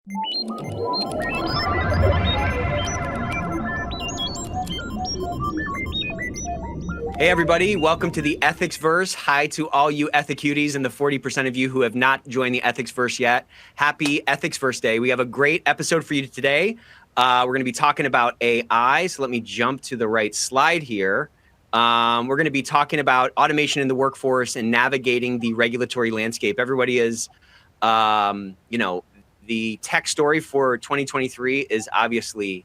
Hey everybody, welcome to the Ethics Verse. Hi to all you Ethicuties and the 40% of you who have not joined the Ethics Verse yet. Happy Ethics Verse Day. We have a great episode for you today. We're going to be talking about AI, so let me jump to the right slide here. We're going to be talking about automation in the workforce and navigating the regulatory landscape. Everybody is, the tech story for 2023 is obviously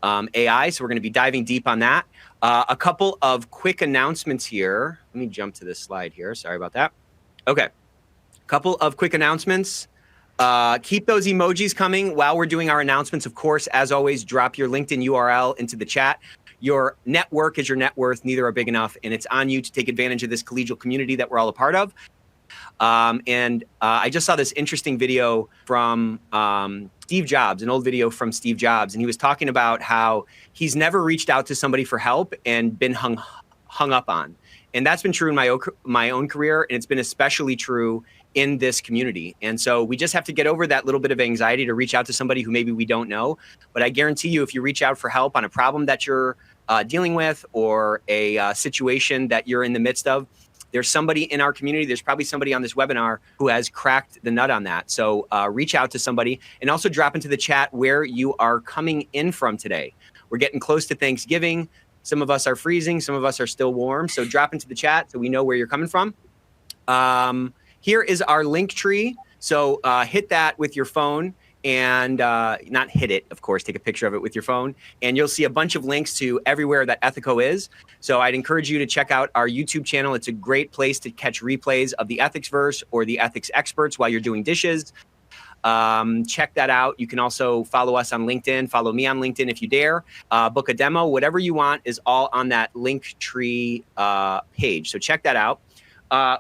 AI, so we're going to be diving deep on that. A couple of quick announcements here. Let me jump to this slide here. Sorry about that. Okay. A couple of quick announcements. Keep those emojis coming while we're doing our announcements. Of course, as always, drop your LinkedIn URL into the chat. Your network is your net worth. Neither are big enough, and it's on you to take advantage of this collegial community that we're all a part of. I just saw this interesting video from Steve Jobs, an old video from Steve Jobs, and he was talking about how he's never reached out to somebody for help and been hung up on. And that's been true in my own career, and it's been especially true in this community. And so we just have to get over that little bit of anxiety to reach out to somebody who maybe we don't know. But I guarantee you, if you reach out for help on a problem that you're dealing with or a situation that you're in the midst of, there's somebody in our community, there's probably somebody on this webinar who has cracked the nut on that. So reach out to somebody and also drop into the chat where you are coming in from today. We're getting close to Thanksgiving. Some of us are freezing, some of us are still warm. So drop into the chat so we know where you're coming from. Here is our link tree. So hit that with your phone. And not hit it, of course, take a picture of it with your phone, and you'll see a bunch of links to everywhere that Ethico is. So I'd encourage you to check out our YouTube channel. It's a great place to catch replays of the Ethics Verse or the Ethics Experts while you're doing dishes. Check that out. You can also follow us on LinkedIn, follow me on LinkedIn if you dare, book a demo, whatever you want is all on that link tree page. So check that out.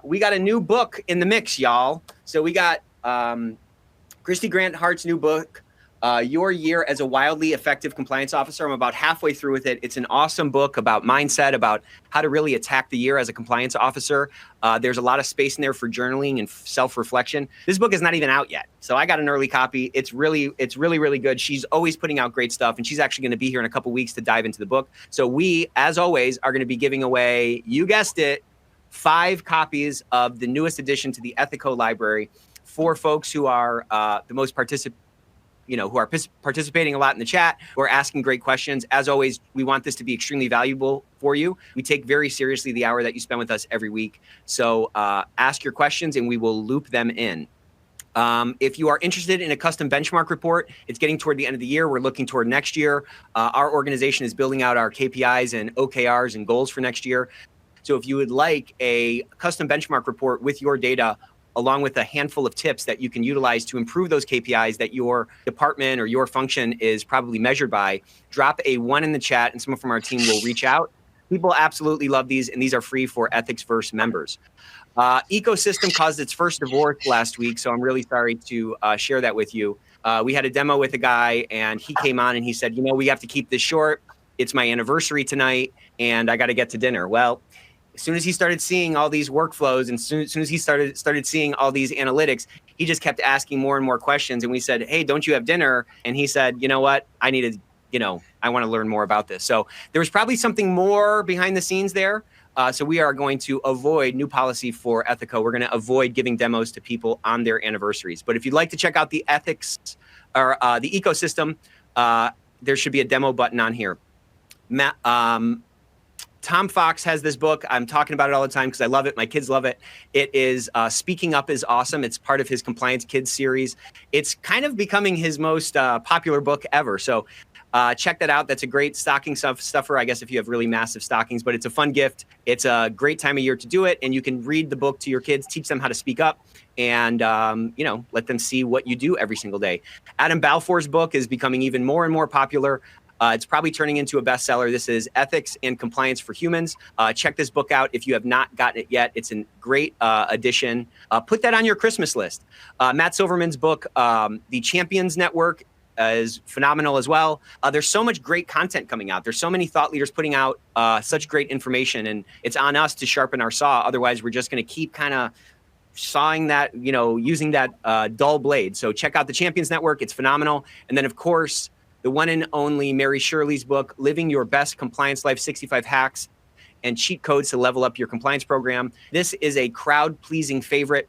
We got a new book in the mix, y'all. So we got Christy Grant Hart's new book, Your Year as a Wildly Effective Compliance Officer. I'm about halfway through with it. It's an awesome book about mindset, about how to really attack the year as a compliance officer. There's a lot of space in there for journaling and self-reflection. This book is not even out yet, so I got an early copy. It's really, really good. She's always putting out great stuff, and she's actually going to be here in a couple weeks to dive into the book. So we, as always, are going to be giving away, you guessed it, 5 copies of the newest addition to the Ethico library for folks who are the most participating a lot in the chat, who are asking great questions. As always, we want this to be extremely valuable for you. We take very seriously the hour that you spend with us every week. So ask your questions and we will loop them in. If you are interested in a custom benchmark report, it's getting toward the end of the year. We're looking toward next year. Our organization is building out our KPIs and OKRs and goals for next year. So if you would like a custom benchmark report with your data, along with a handful of tips that you can utilize to improve those KPIs that your department or your function is probably measured by, drop a 1 in the chat and someone from our team will reach out. People absolutely love these, and these are free for Ethics Verse members. Ecosystem caused its first divorce last week, so I'm really sorry to share that with you. We had a demo with a guy, and he came on and he said, we have to keep this short. It's my anniversary tonight, and I got to get to dinner. Well, as soon as he started seeing all these workflows and as soon as he started seeing all these analytics, he just kept asking more and more questions. And we said, hey, don't you have dinner? And he said, you know what? I needed, I want to learn more about this. So there was probably something more behind the scenes there. So we are going to avoid new policy for Ethico. We're going to avoid giving demos to people on their anniversaries. But if you'd like to check out the ethics or the ecosystem, there should be a demo button on here. Tom Fox has this book. I'm talking about it all the time because I love it. My kids love it. It is Speaking Up is Awesome. It's part of his Compliance Kids series. It's kind of becoming his most popular book ever. So check that out. That's a great stocking stuffer, I guess, if you have really massive stockings, but it's a fun gift. It's a great time of year to do it. And you can read the book to your kids, teach them how to speak up, and, let them see what you do every single day. Adam Balfour's book is becoming even more and more popular. It's probably turning into a bestseller. This is Ethics and Compliance for Humans. Check this book out if you have not gotten it yet. It's a great addition. Put that on your Christmas list. Matt Silverman's book, The Champions Network, is phenomenal as well. There's so much great content coming out. There's so many thought leaders putting out such great information, and it's on us to sharpen our saw. Otherwise, we're just going to keep kind of sawing that, using that dull blade. So check out the Champions Network. It's phenomenal. And then, of course, the one and only Mary Shirley's book, Living Your Best Compliance Life, 65 Hacks and Cheat Codes to Level Up Your Compliance Program. This is a crowd-pleasing favorite.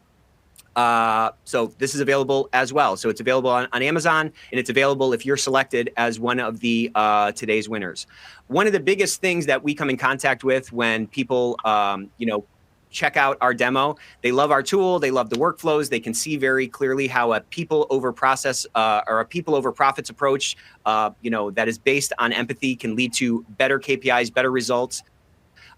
So this is available as well. So it's available on Amazon, and it's available if you're selected as one of the today's winners. One of the biggest things that we come in contact with when people, check out our demo, they love our tool, they love the workflows, they can see very clearly how a people over process or a people over profits approach, that is based on empathy can lead to better KPIs, better results.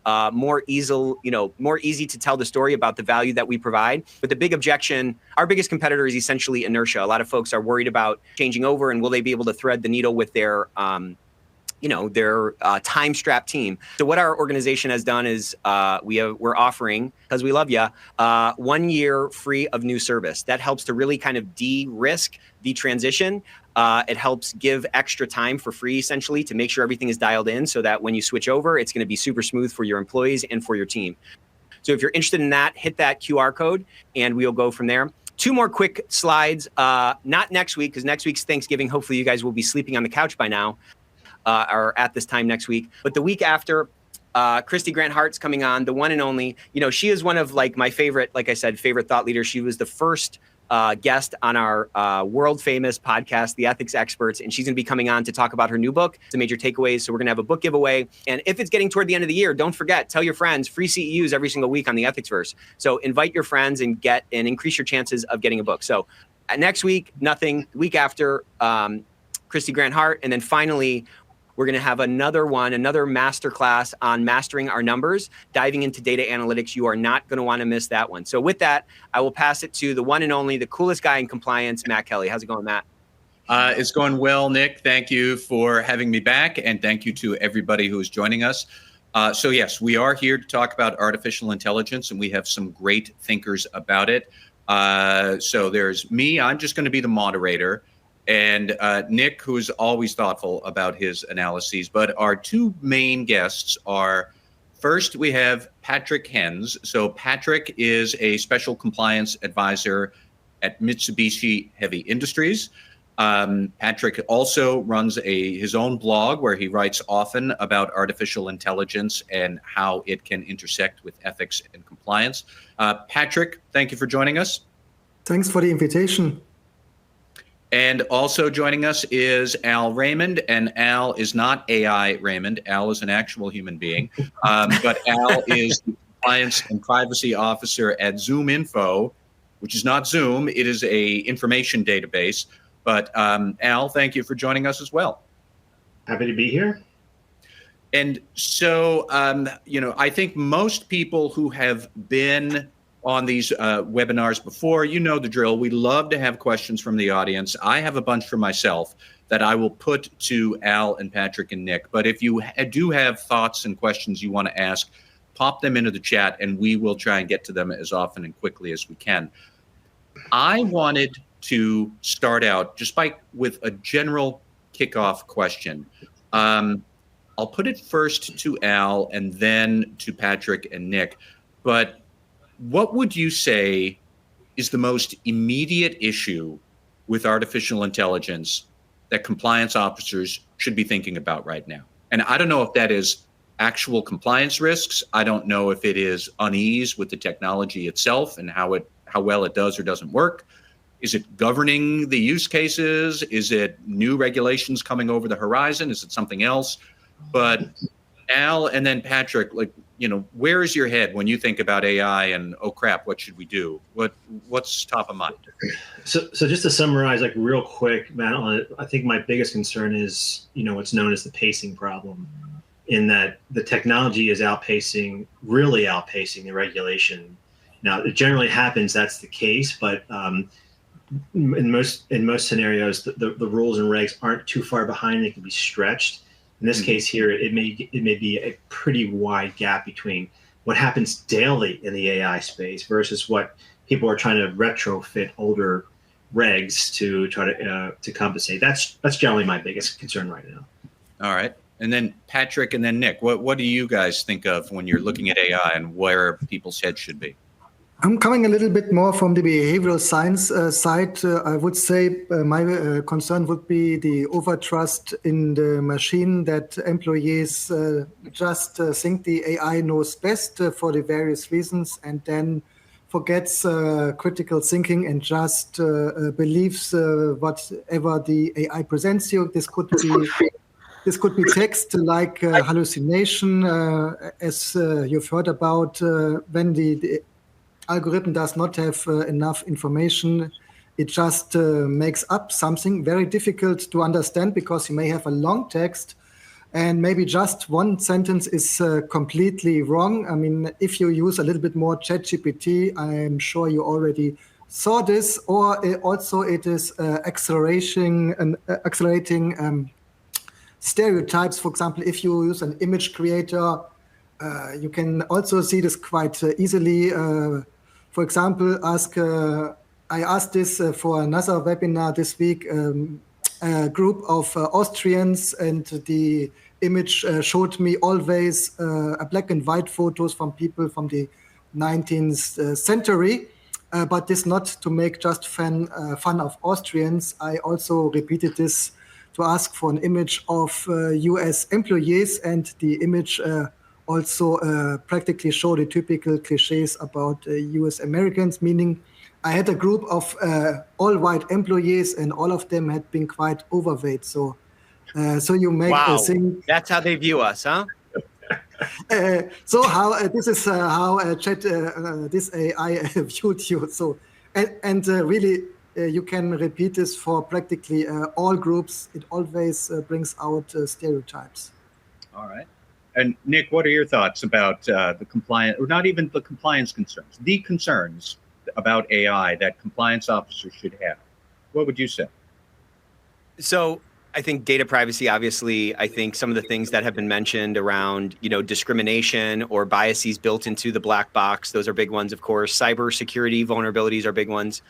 More easy to tell the story about the value that we provide. But the big objection, our biggest competitor is essentially inertia. A lot of folks are worried about changing over and will they be able to thread the needle with their time-strapped team. So what our organization has done is we're offering, because we love you, 1 year free of new service. That helps to really kind of de-risk the transition. It helps give extra time for free, essentially, to make sure everything is dialed in so that when you switch over, it's going to be super smooth for your employees and for your team. So if you're interested in that, hit that QR code and we'll go from there. 2 more quick slides, not next week, because next week's Thanksgiving. Hopefully you guys will be sleeping on the couch by now. Or at this time next week. But the week after, Christy Grant Hart's coming on, the one and only. She is one of my favorite, like I said, favorite thought leaders. She was the first guest on our world famous podcast, The Ethics Experts, and she's going to be coming on to talk about her new book, The Major Takeaways. So we're going to have a book giveaway. And if it's getting toward the end of the year, don't forget, tell your friends, free CEUs every single week on the Ethicsverse. So invite your friends and increase your chances of getting a book. So next week, nothing. The week after, Christy Grant Hart. And then finally, we're going to have another masterclass on mastering our numbers, diving into data analytics. You are not going to want to miss that one. So with that, I will pass it to the one and only, the coolest guy in compliance, Matt Kelly. How's it going, Matt? It's going well, Nick. Thank you for having me back, and thank you to everybody who is joining us. So yes, we are here to talk about artificial intelligence, and we have some great thinkers about it. So there's me. I'm just going to be the moderator. And Nick, who's always thoughtful about his analyses. But our 2 main guests are, first, we have Patrick Hens. So Patrick is a special compliance advisor at Mitsubishi Heavy Industries. Patrick also runs his own blog where he writes often about artificial intelligence and how it can intersect with ethics and compliance. Patrick, thank you for joining us. Thanks for the invitation. And also joining us is Al Raymond, and Al is not AI Raymond. Al is an actual human being, but Al is the Compliance and Privacy Officer at ZoomInfo, which is not Zoom. It is a information database. But Al, thank you for joining us as well. Happy to be here. And so, I think most people who have been on these webinars before, you know the drill. We love to have questions from the audience. I have a bunch for myself that I will put to Al and Patrick and Nick. But if you do have thoughts and questions you want to ask, pop them into the chat and we will try and get to them as often and quickly as we can. I wanted to start out just with a general kickoff question. I'll put it first to Al and then to Patrick and Nick. But what would you say is the most immediate issue with artificial intelligence that compliance officers should be thinking about right now? And I don't know if that is actual compliance risks. I don't know if it is unease with the technology itself and how well it does or doesn't work. Is it governing the use cases? Is it new regulations coming over the horizon? Is it something else? But Al and then Patrick, where is your head when you think about AI and, oh crap, what should we do? What's top of mind? So just to summarize, real quick, Matt, on it, I think my biggest concern is, what's known as the pacing problem, in that the technology is really outpacing the regulation. Now, it generally happens that's the case, but in most scenarios, the rules and regs aren't too far behind. They can be stretched. In this case here, it may be a pretty wide gap between what happens daily in the AI space versus what people are trying to retrofit older regs to try to compensate. That's generally my biggest concern right now. All right. And then Patrick and then Nick, what do you guys think of when you're looking at AI and where people's heads should be? I'm coming a little bit more from the behavioral science side. I would say my concern would be the overtrust in the machine, that employees just think the AI knows best for the various reasons, and then forgets critical thinking and just believes whatever the AI presents you. This could be text like hallucination, as you've heard about when the algorithm does not have enough information. It just makes up something very difficult to understand, because you may have a long text and maybe just one sentence is completely wrong. I mean, if you use a little bit more ChatGPT, I'm sure you already saw this, or also it is accelerating stereotypes. For example, if you use an image creator, you can also see this quite easily. For example, I asked this for another webinar this week, a group of Austrians, and the image showed me always a black and white photos from people from the 19th century. But this not to make just fun of Austrians. I also repeated this to ask for an image of US employees, and the image also practically show the typical cliches about US Americans, meaning I had a group of all white employees, and all of them had been quite overweight. So you make Wow, think that's how they view us, huh? So how this is how this AI viewed you. So and really you can repeat this for practically all groups. It always brings out stereotypes. All right. And Nick, what are your thoughts about the compliance, or not even the compliance concerns, the concerns about AI that compliance officers should have? What would you say? So I think data privacy, obviously, I think some of the things that have been mentioned around, discrimination or biases built into the black box, those are big ones, of course. Cybersecurity vulnerabilities are big ones.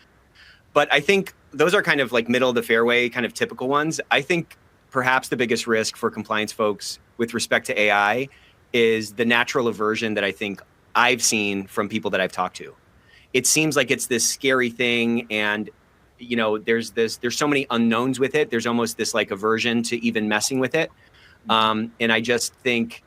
But I think those are kind of like middle of the fairway, kind of typical ones. I think perhaps the biggest risk for compliance folks with respect to AI is the natural aversion that I think I've seen from people that I've talked to. It seems like it's this scary thing, and there's so many unknowns with it. There's almost this like aversion to even messing with it. And I just think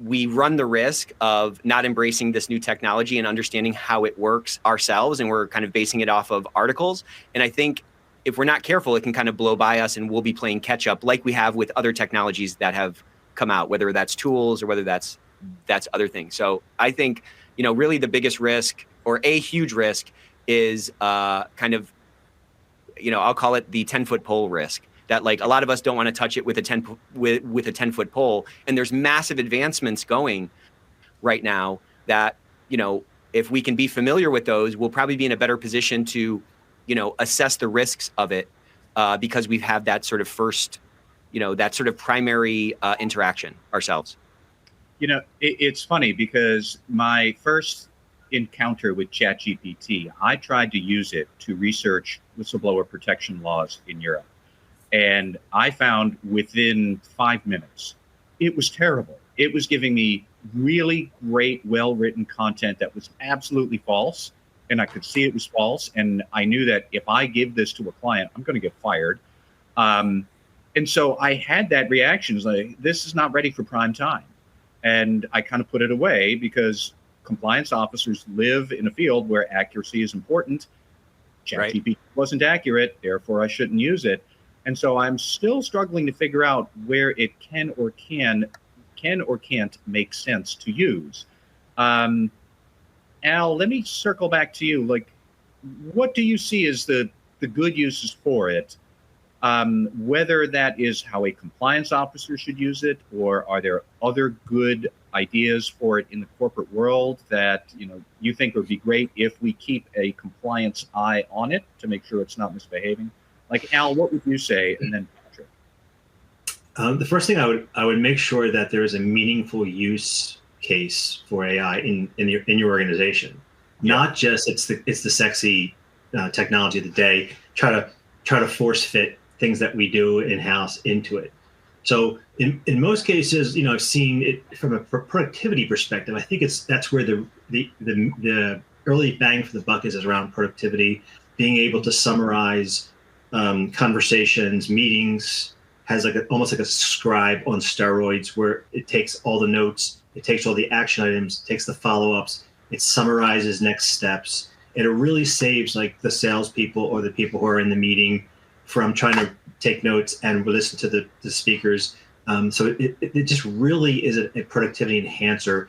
we run the risk of not embracing this new technology and understanding how it works ourselves, and we're kind of basing it off of articles. And I think if we're not careful, it can kind of blow by us, and we'll be playing catch up like we have with other technologies that have come out, whether that's tools or whether that's other things. So I think, really the biggest risk, or a huge risk, is kind of, I'll call it the 10-foot pole risk, that like a lot of us don't want to touch it with a 10-foot pole. And there's massive advancements going right now that, if we can be familiar with those, we'll probably be in a better position to, assess the risks of it, because we've had that sort of first, that sort of primary interaction ourselves. It's funny because my first encounter with ChatGPT, I tried to use it to research whistleblower protection laws in Europe. And I found within 5 minutes, it was terrible. It was giving me really great, well-written content that was absolutely false. And I could see it was false. And I knew that if I give this to a client, I'm going to get fired. And so I had that reaction, like, this is not ready for prime time. And I kind of put it away because compliance officers live in a field where accuracy is important. ChatGPT wasn't accurate, therefore I shouldn't use it. And so I'm still struggling to figure out where it can or can't make sense to use. Al, let me circle back to you. Like, what do you see as the good uses for it? Whether that is how a compliance officer should use it, or are there other good ideas for it in the corporate world that you think would be great if we keep a compliance eye on it to make sure it's not misbehaving? Like, Al, what would you say? And then Patrick. The first thing I would make sure that there is a meaningful use case for AI in your organization, not just it's the sexy technology of the day. Try to force fit things that we do in-house into it. So in most cases, I've seen it from a productivity perspective. I think that's where the early bang for the buck is around productivity, being able to summarize conversations, meetings, has like almost like a scribe on steroids, where it takes all the notes, it takes all the action items, it takes the follow-ups, it summarizes next steps, and it really saves like the salespeople or the people who are in the meeting from trying to take notes and listen to the speakers. So it just really is a productivity enhancer.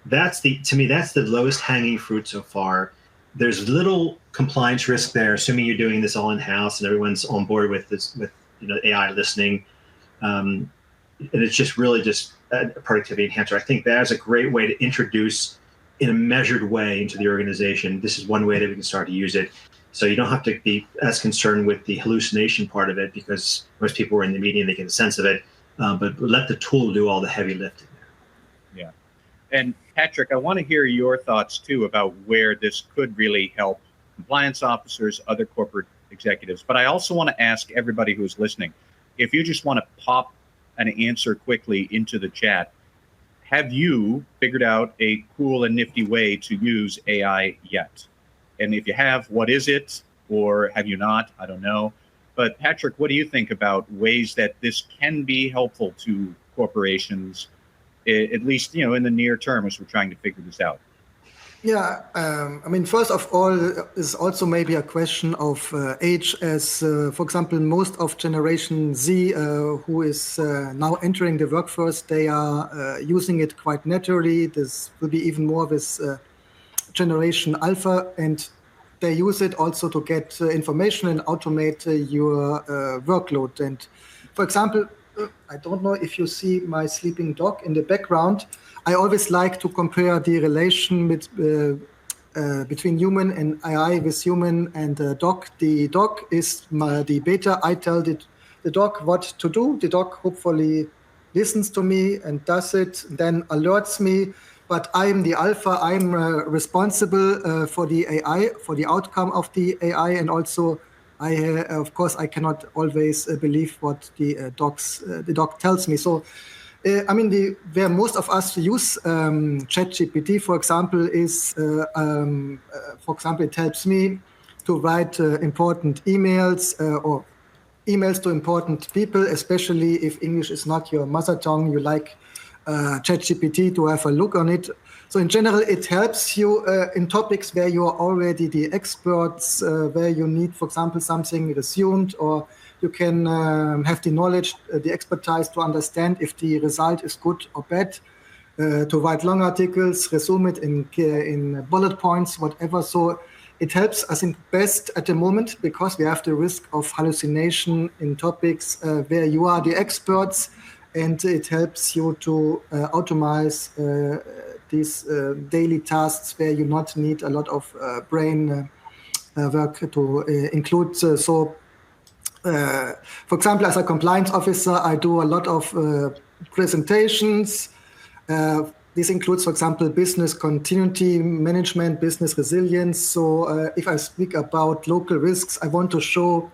To me, that's the lowest hanging fruit so far. There's little compliance risk there, assuming you're doing this all in house and everyone's on board with this, with AI listening. And it's just really just a productivity enhancer. I think that is a great way to introduce in a measured way into the organization. This is one way that we can start to use it. So you don't have to be as concerned with the hallucination part of it, because most people are in the meeting and they get a sense of it. But let the tool do all the heavy lifting there. Yeah. And Patrick, I want to hear your thoughts too about where this could really help compliance officers, other corporate executives. But I also want to ask everybody who's listening, if you just want to pop an answer quickly into the chat, have you figured out a cool and nifty way to use AI yet? And if you have, what is it? Or have you not? I don't know. But Patrick, what do you think about ways that this can be helpful to corporations, at least, in the near term as we're trying to figure this out? Yeah, I mean, first of all, is also maybe a question of age, as, for example, most of Generation Z, who is now entering the workforce, they are using it quite naturally. This will be even more with Generation Alpha, and they use it also to get information and automate your workload. And for example, I don't know if you see my sleeping dog in the background. I always like to compare the relation between human and AI with human and dog. The dog is the beta. I tell the dog what to do. The dog hopefully listens to me and does it, then alerts me. But I'm the alpha. I'm responsible for the AI, for the outcome of the AI, and also of course, I cannot always believe what the dog tells me. So, I mean, where most of us use ChatGPT, for example, is, for example, it helps me to write important emails or emails to important people, especially if English is not your mother tongue. You like ChatGPT to have a look on it. So in general, it helps you in topics where you are already the experts, where you need, for example, something resumed, or you can have the knowledge, the expertise to understand if the result is good or bad, to write long articles, resume it in bullet points, whatever. So it helps, I think, best at the moment, because we have the risk of hallucination in topics where you are the experts, and it helps you to automate these daily tasks where you not need a lot of brain work to include. For example, as a compliance officer, I do a lot of presentations. This includes, for example, business continuity management, business resilience. So if I speak about local risks, I want to show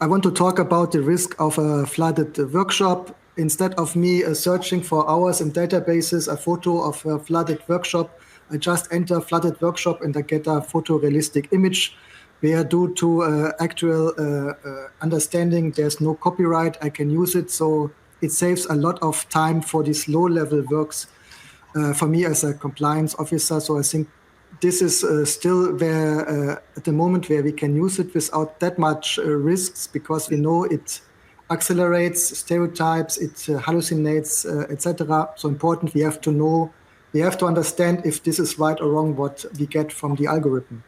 I want to talk about the risk of a flooded workshop. Instead of me searching for hours in databases, a photo of a flooded workshop, I just enter flooded workshop and I get a photorealistic image where, due to actual understanding, there's no copyright. I can use it. So it saves a lot of time for these low-level works for me as a compliance officer. So I think this is still where, at the moment, where we can use it without that much risks, because we know it accelerates stereotypes, it hallucinates, etc. So important, we have to know, we have to understand if this is right or wrong, what we get from the algorithm.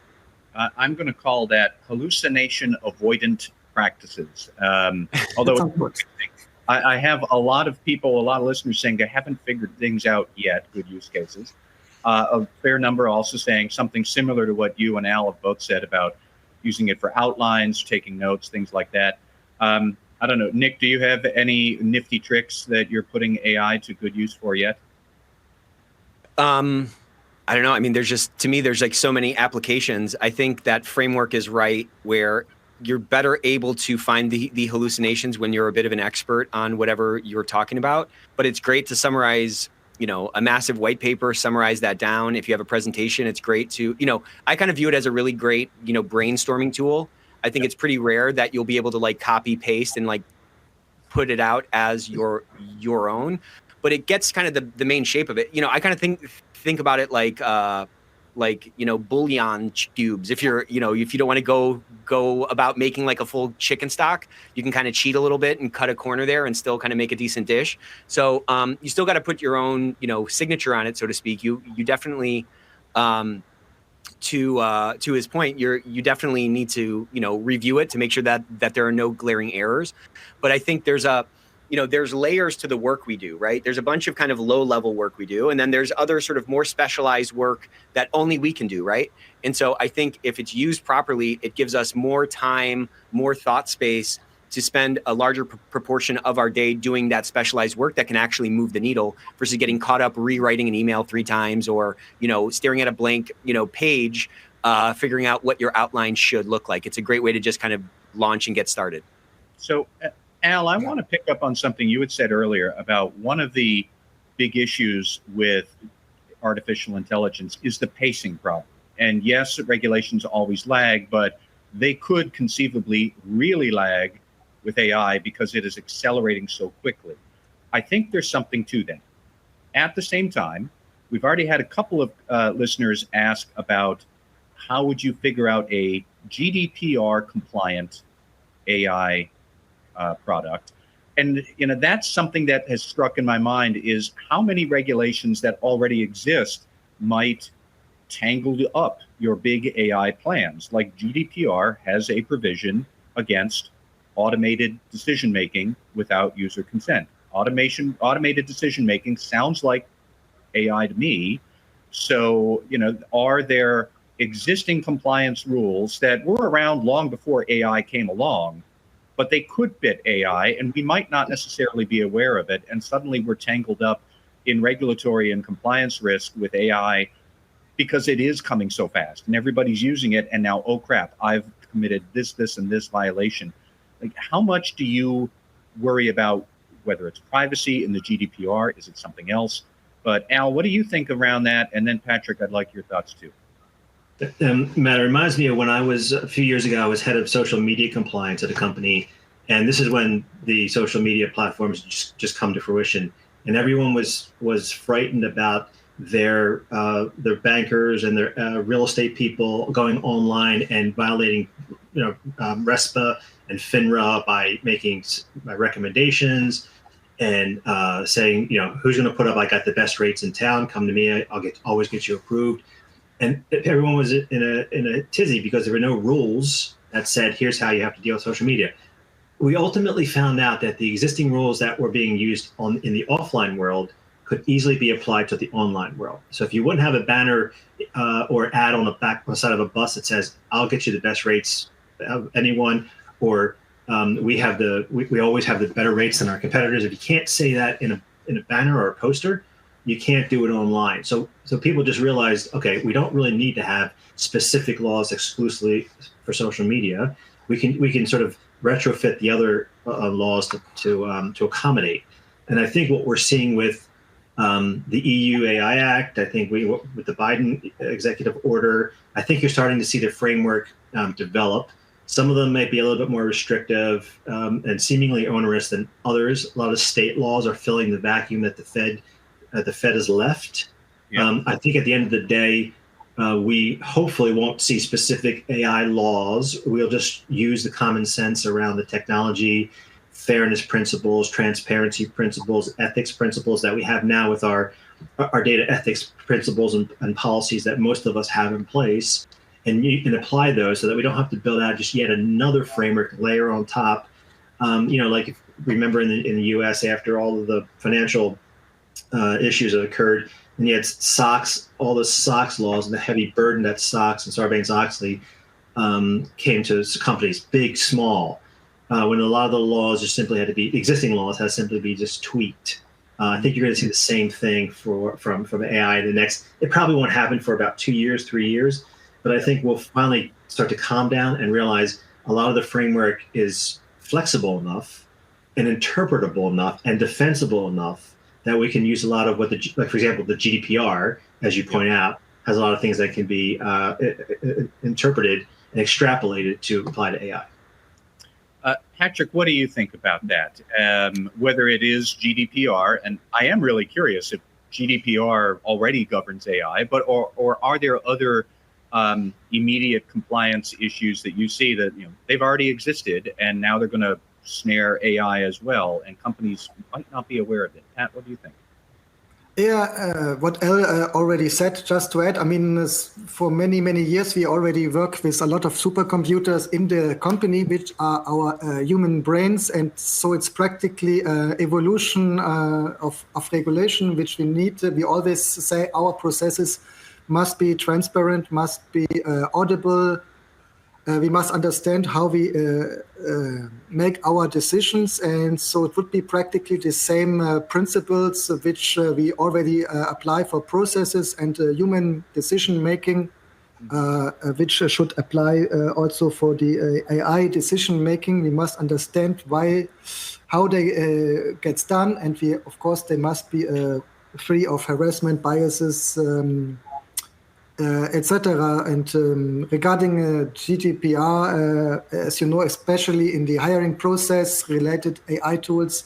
I'm going to call that hallucination avoidant practices. Although I have a lot of people, a lot of listeners saying they haven't figured things out yet, good use cases. A fair number also saying something similar to what you and Al have both said about using it for outlines, taking notes, things like that. I don't know, Nick, do you have any nifty tricks that you're putting AI to good use for yet? I don't know. I mean, to me, there's like so many applications. I think that framework is right, where you're better able to find the hallucinations when you're a bit of an expert on whatever you're talking about. But it's great to summarize, a massive white paper, summarize that down. If you have a presentation, it's great to, I kind of view it as a really great, brainstorming tool. I think it's pretty rare that you'll be able to like copy paste and like put it out as your own, but it gets kind of the main shape of it. I kind of think about it like bouillon cubes. If you're if you don't want to go about making like a full chicken stock, you can kind of cheat a little bit and cut a corner there and still kind of make a decent dish. So you still got to put your own signature on it, so to speak. You definitely to his point, you definitely need to review it to make sure that there are no glaring errors. But I think there's there's layers to the work we do, right? There's a bunch of kind of low level work we do, and then there's other sort of more specialized work that only we can do, right? And so I think if it's used properly, it gives us more time, more thought space to spend a larger proportion of our day doing that specialized work that can actually move the needle versus getting caught up rewriting an email 3 times or, staring at a blank, page, figuring out what your outline should look like. It's a great way to just kind of launch and get started. So, Al, I want to pick up on something you had said earlier about one of the big issues with artificial intelligence is the pacing problem. And yes, regulations always lag, but they could conceivably really lag with AI because it is accelerating so quickly. I think there's something to that. At the same time, we've already had a couple of listeners ask about how would you figure out a GDPR compliant AI product. And that's something that has struck in my mind is how many regulations that already exist might tangle up your big AI plans. Like GDPR has a provision against automated decision-making without user consent. Automated decision-making sounds like AI to me. So, are there existing compliance rules that were around long before AI came along, but they could fit AI and we might not necessarily be aware of it, and suddenly we're tangled up in regulatory and compliance risk with AI because it is coming so fast and everybody's using it, and now, oh crap, I've committed this, and this violation. Like, how much do you worry about whether it's privacy in the GDPR? Is it something else? But Al, what do you think around that? And then Patrick, I'd like your thoughts too. Matt, it reminds me of when I was a few years ago, I was head of social media compliance at a company. And this is when the social media platforms just come to fruition. And everyone was frightened about their bankers and their real estate people going online and violating RESPA and FINRA by making recommendations and saying, who's going to put up, I got the best rates in town, come to me, I'll always get you approved. And everyone was in a tizzy because there were no rules that said, here's how you have to deal with social media. We ultimately found out that the existing rules that were being used in the offline world could easily be applied to the online world. So if you wouldn't have a banner or ad on the side of a bus that says, I'll get you the best rates of anyone, or we always have the better rates than our competitors. If you can't say that in a banner or a poster, you can't do it online. So people just realized, okay, we don't really need to have specific laws exclusively for social media. We can sort of retrofit the other laws to accommodate. And I think what we're seeing with the EU AI Act, I think with the Biden executive order, I think you're starting to see the framework develop. Some of them might be a little bit more restrictive and seemingly onerous than others. A lot of state laws are filling the vacuum that the Fed has left. Yeah. I think at the end of the day, we hopefully won't see specific AI laws. We'll just use the common sense around the technology, fairness principles, transparency principles, ethics principles that we have now with our data ethics principles and policies that most of us have in place, and apply those so that we don't have to build out just yet another framework layer on top. Like if, remember in the U.S. after all of the financial issues that occurred, and you had all the SOX laws and the heavy burden that SOX and Sarbanes-Oxley came to companies, big, small, when a lot of the laws just simply had to be, existing laws had to simply be just tweaked. I think you're going to see the same thing from AI in the next, it probably won't happen for about 2 years, 3 years, but I think we'll finally start to calm down and realize a lot of the framework is flexible enough and interpretable enough and defensible enough that we can use a lot of what like for example, the GDPR, as you point out, has a lot of things that can be interpreted and extrapolated to apply to AI. Patrick, what do you think about that? Whether it is GDPR, and I am really curious if GDPR already governs AI, but or are there other immediate compliance issues that you see that they've already existed and now they're going to snare AI as well, and companies might not be aware of it? Pat, what do you think? Yeah, what Al already said, just to add, I mean, for many, many years, we already work with a lot of supercomputers in the company, which are our human brains. And so it's practically evolution of regulation, which we need. We always say our processes must be transparent, must be audible. We must understand how we make our decisions. And so it would be practically the same principles which we already apply for processes and human decision making, which should apply also for the AI decision making. We must understand how they get done. And of course, they must be free of harassment, biases, etc. And regarding GDPR, as you know, especially in the hiring process related AI tools,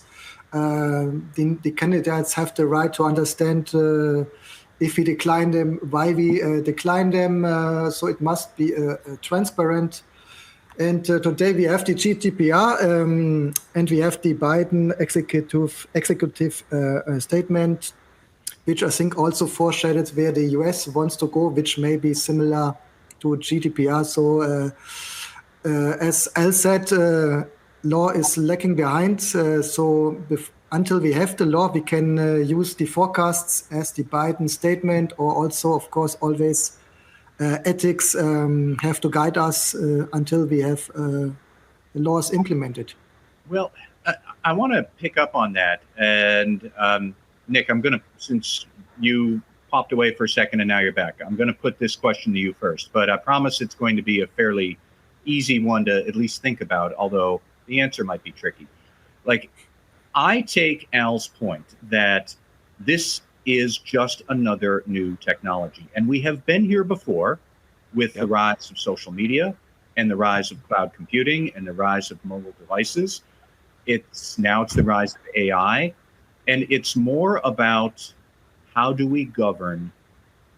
the candidates have the right to understand if we decline them, why we decline them. So it must be transparent. And today we have the GDPR and we have the Biden executive statement, which I think also foreshadows where the US wants to go, which may be similar to GDPR. So as Al said, law is lagging behind. So until we have the law, we can use the forecasts as the Biden statement, or also, of course, always ethics have to guide us until we have the laws implemented. Well, I want to pick up on that. And Nick, I'm going to, since you popped away for a second and now you're back, I'm going to put this question to you first, but I promise it's going to be a fairly easy one to at least think about, although the answer might be tricky. Like, I take Al's point that this is just another new technology. And we have been here before with the rise of social media and the rise of cloud computing and the rise of mobile devices. Now it's the rise of AI. And it's more about how do we govern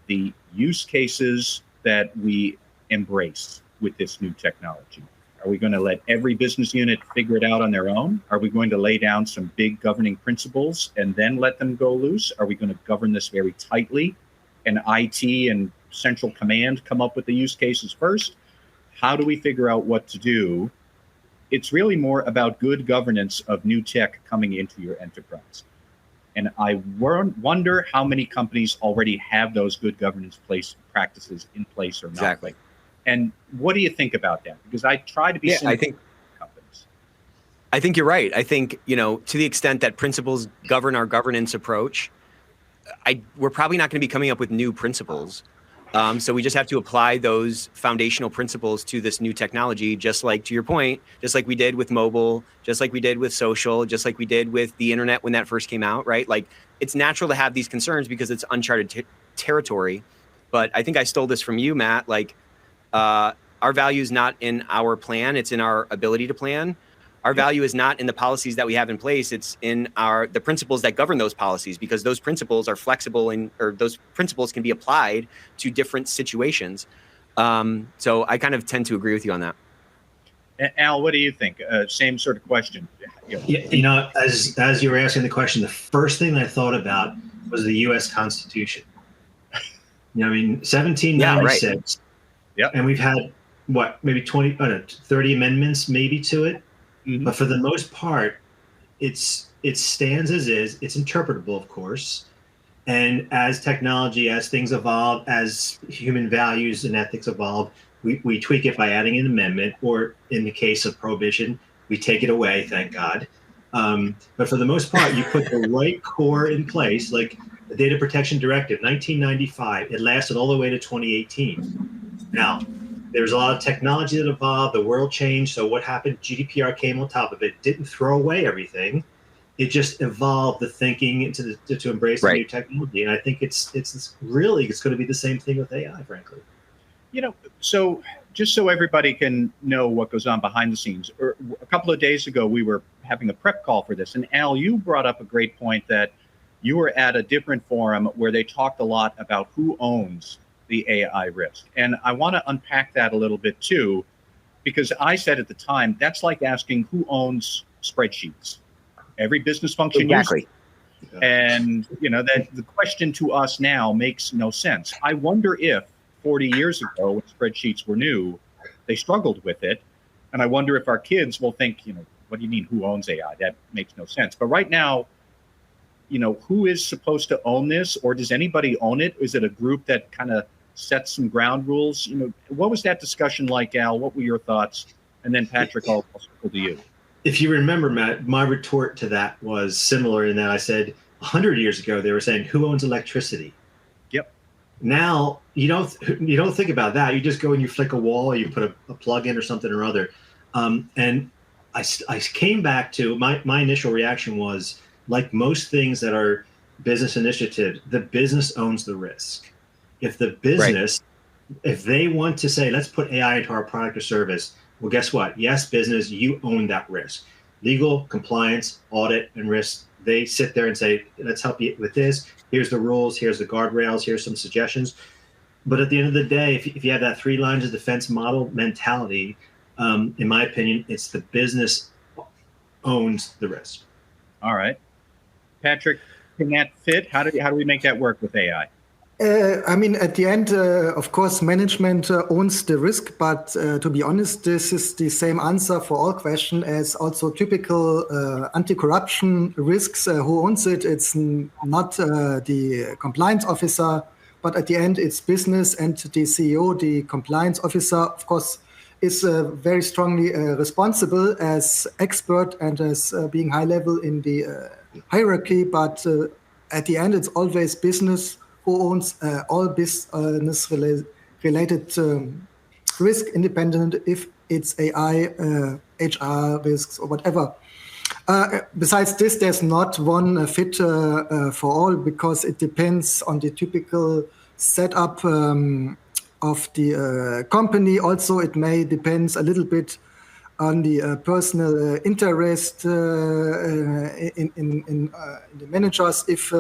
the use cases that we embrace with this new technology? Are we going to let every business unit figure it out on their own? Are we going to lay down some big governing principles and then let them go loose? Are we going to govern this very tightly and IT and central command come up with the use cases first? How do we figure out what to do? It's really more about good governance of new tech coming into your enterprise. And I wonder how many companies already have those good governance practices in place or not. Exactly. And what do you think about that? Because I try to be I think you're right. I think, to the extent that principles govern our governance approach, we're probably not going to be coming up with new principles. So we just have to apply those foundational principles to this new technology, just like, to your point, just like we did with mobile, just like we did with social, just like we did with the internet when that first came out, right? Like, it's natural to have these concerns because it's uncharted territory. But I think I stole this from you, Matt. Like, our value is not in our plan, it's in our ability to plan. Our value is not in the policies that we have in place, it's in the principles that govern those policies, because those principles are flexible or those principles can be applied to different situations. So I kind of tend to agree with you on that. Al, what do you think? Same sort of question. Yeah, as you were asking the question, the first thing I thought about was the U.S. Constitution. 1796. Yeah, right. Yep. And we've had, maybe 30 amendments maybe to it. Mm-hmm. But for the most part, it stands as is. It's interpretable, of course. And as technology, as things evolve, as human values and ethics evolve, we tweak it by adding an amendment, or in the case of prohibition, we take it away, thank God. But for the most part, you put the right core in place, like the Data Protection Directive, 1995. It lasted all the way to 2018. Now, there's a lot of technology that evolved, the world changed, so what happened? GDPR came on top of it, didn't throw away everything. it just evolved the thinking to embrace the new technology. And I think it's going to be the same thing with AI, frankly. So just so everybody can know what goes on behind the scenes, a couple of days ago, we were having a prep call for this. And Al, you brought up a great point that you were at a different forum where they talked a lot about who owns the AI risk. And I want to unpack that a little bit too, because I said at the time, that's like asking who owns spreadsheets. Every business function exactly. uses it. And that the question to us now makes no sense. I wonder if 40 years ago, when spreadsheets were new, they struggled with it. And I wonder if our kids will think, what do you mean, who owns AI? That makes no sense. But right now, who is supposed to own this, or does anybody own it? Is it a group that kind of sets some ground rules? What was that discussion like, Al? What were your thoughts? And then Patrick, I'll circle to you. If you remember, Matt, my retort to that was similar in that I said 100 years ago, they were saying, who owns electricity? Yep. Now, you don't think about that. You just go and you flick a wall, you put a plug in or something or other. And I came back to my initial reaction was, like most things that are business initiatives, the business owns the risk. If the business, if they want to say, let's put AI into our product or service, well, guess what? Yes, business, you own that risk. Legal, compliance, audit, and risk, they sit there and say, let's help you with this. Here's the rules. Here's the guardrails. Here's some suggestions. But at the end of the day, if you have that 3 lines of defense model mentality, in my opinion, it's the business owns the risk. All right. Patrick, can that fit? How do we make that work with AI? At the end, of course, management owns the risk, but to be honest, this is the same answer for all questions as also typical anti-corruption risks. Who owns it? It's not the compliance officer, but at the end, it's business, and the CEO, the compliance officer, of course, is very strongly responsible as expert and as being high level in the hierarchy. But at the end, it's always business who owns all business related risk, independent if it's AI, HR risks, or whatever. Besides this, there's not one fit for all, because it depends on the typical setup of the company. Also, it may depends a little bit on the personal interest in the managers. If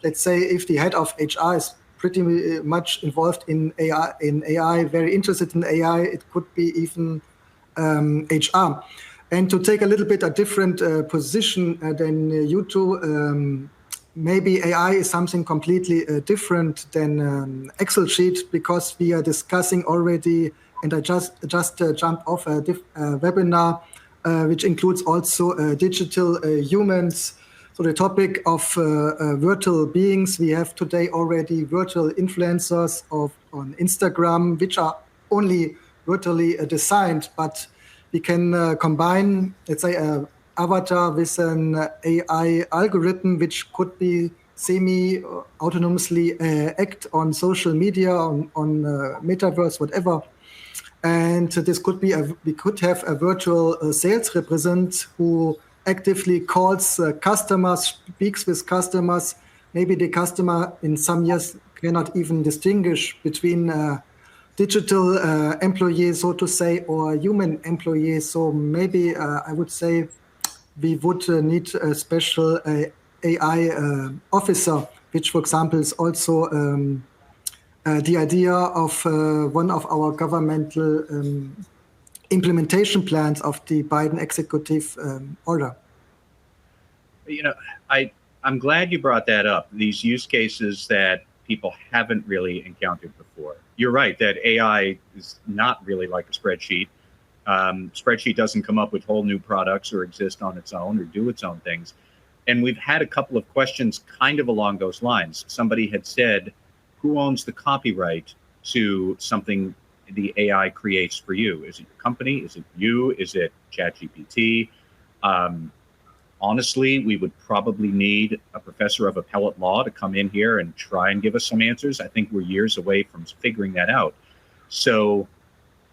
let's say if the head of HR is pretty much involved in AI, very interested in AI, it could be even HR. And to take a little bit a different position than you two, maybe AI is something completely different than Excel sheet, because we are discussing already, and I just jumped off a webinar, which includes also digital humans. So the topic of virtual beings, we have today already virtual influencers on Instagram, which are only virtually designed, but we can combine, let's say, an avatar with an AI algorithm, which could be semi-autonomously act on social media, on metaverse, whatever. And this could be, we could have a virtual sales representative who actively calls customers, speaks with customers. Maybe the customer in some years cannot even distinguish between digital employees, so to say, or human employees. So maybe I would say we would need a special AI officer, which, for example, is also the idea of one of our governmental implementation plans of the Biden executive order. I'm glad you brought that up, these use cases that people haven't really encountered before. You're right that AI is not really like a spreadsheet. Spreadsheet doesn't come up with whole new products or exist on its own or do its own things. And we've had a couple of questions kind of along those lines. Somebody had said, who owns the copyright to something the AI creates for you? Is it your company? Is it you? Is it ChatGPT? Honestly, we would probably need a professor of appellate law to come in here and try and give us some answers. I think we're years away from figuring that out. So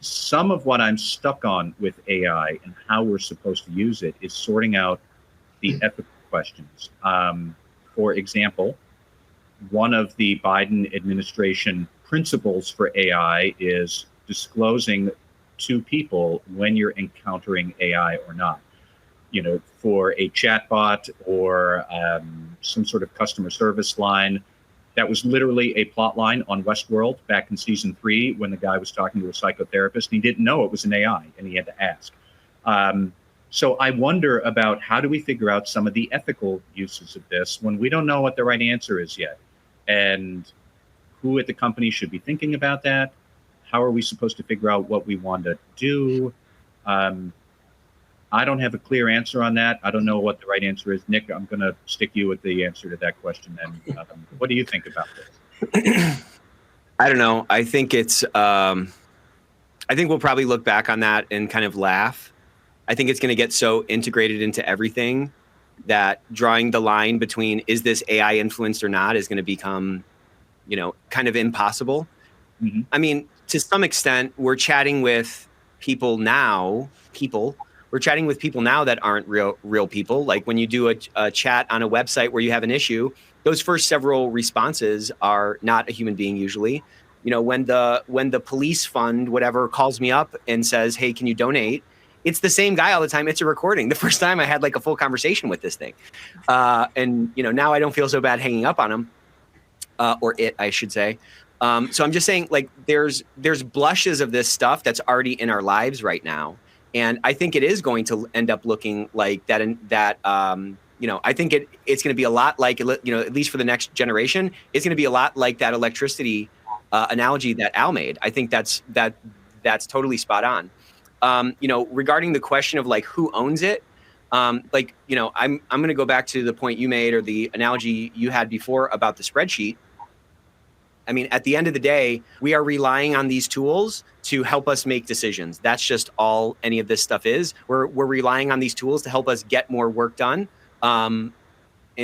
some of what I'm stuck on with AI and how we're supposed to use it is sorting out the ethical questions. For example, one of the Biden administration principles for AI is disclosing to people when you're encountering AI or not. You know, for a chatbot or some sort of customer service line, that was literally a plot line on Westworld back in season 3 when the guy was talking to a psychotherapist and he didn't know it was an AI and he had to ask. So I wonder about how do we figure out some of the ethical uses of this when we don't know what the right answer is yet, and who at the company should be thinking about that. How are we supposed to figure out what we want to do? I don't have a clear answer on that. I don't know what the right answer is. Nick, I'm going to stick you with the answer to that question then. What do you think about this? I don't know. I think it's, I think we'll probably look back on that and kind of laugh. I think it's going to get so integrated into everything that drawing the line between is this AI influenced or not is going to become, you know, kind of impossible. Mm-hmm. I mean, to some extent, we're chatting with people now, we're chatting with people now that aren't real people. Like when you do a chat on a website where you have an issue, those first several responses are not a human being usually. You know, when the police fund, whatever, calls me up and says, hey, can you donate? It's the same guy all the time. It's a recording. The first time I had like a full conversation with this thing. And, you know, now I don't feel so bad hanging up on him, or it, I should say. So I'm just saying, like, there's blushes of this stuff that's already in our lives right now. And I think it is going to end up looking like that. And that, you know, I think it's going to be a lot like, you know, at least for the next generation, it's going to be a lot like that electricity analogy that Al made. I think that's totally spot on. You know, regarding the question of like who owns it, like, you know, I'm going to go back to the point you made or the analogy you had before about the spreadsheet. I mean, at the end of the day, we are relying on these tools to help us make decisions. That's just all any of this stuff is. We're relying on these tools to help us get more work done. And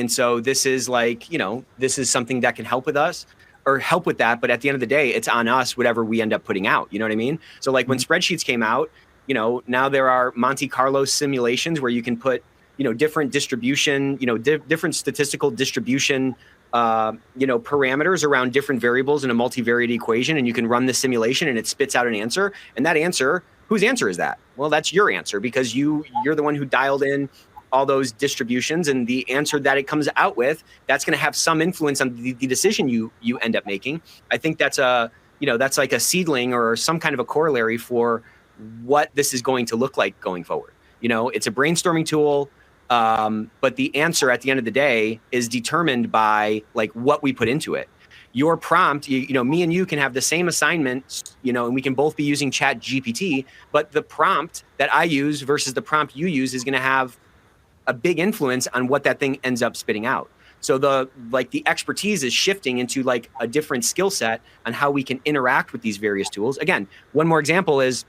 so this is like, you know, this is something that can help with us or help with that. But at the end of the day, it's on us, whatever we end up putting out. You know what I mean? So like when spreadsheets came out, you know, now there are Monte Carlo simulations where you can put, you know, different distribution, you know, different statistical distribution, you know, parameters around different variables in a multivariate equation. And you can run the simulation and it spits out an answer. And that answer, whose answer is that? Well, that's your answer because you're the one who dialed in all those distributions, and the answer that it comes out with, that's going to have some influence on the decision you end up making. I think that's that's like a seedling or some kind of a corollary for what this is going to look like going forward. You know, it's a brainstorming tool, but the answer at the end of the day is determined by like what we put into it. Your prompt, you know, me and you can have the same assignment, you know, and we can both be using Chat GPT, but the prompt that I use versus the prompt you use is going to have a big influence on what that thing ends up spitting out. So the expertise is shifting into like a different skill set on how we can interact with these various tools. Again, one more example is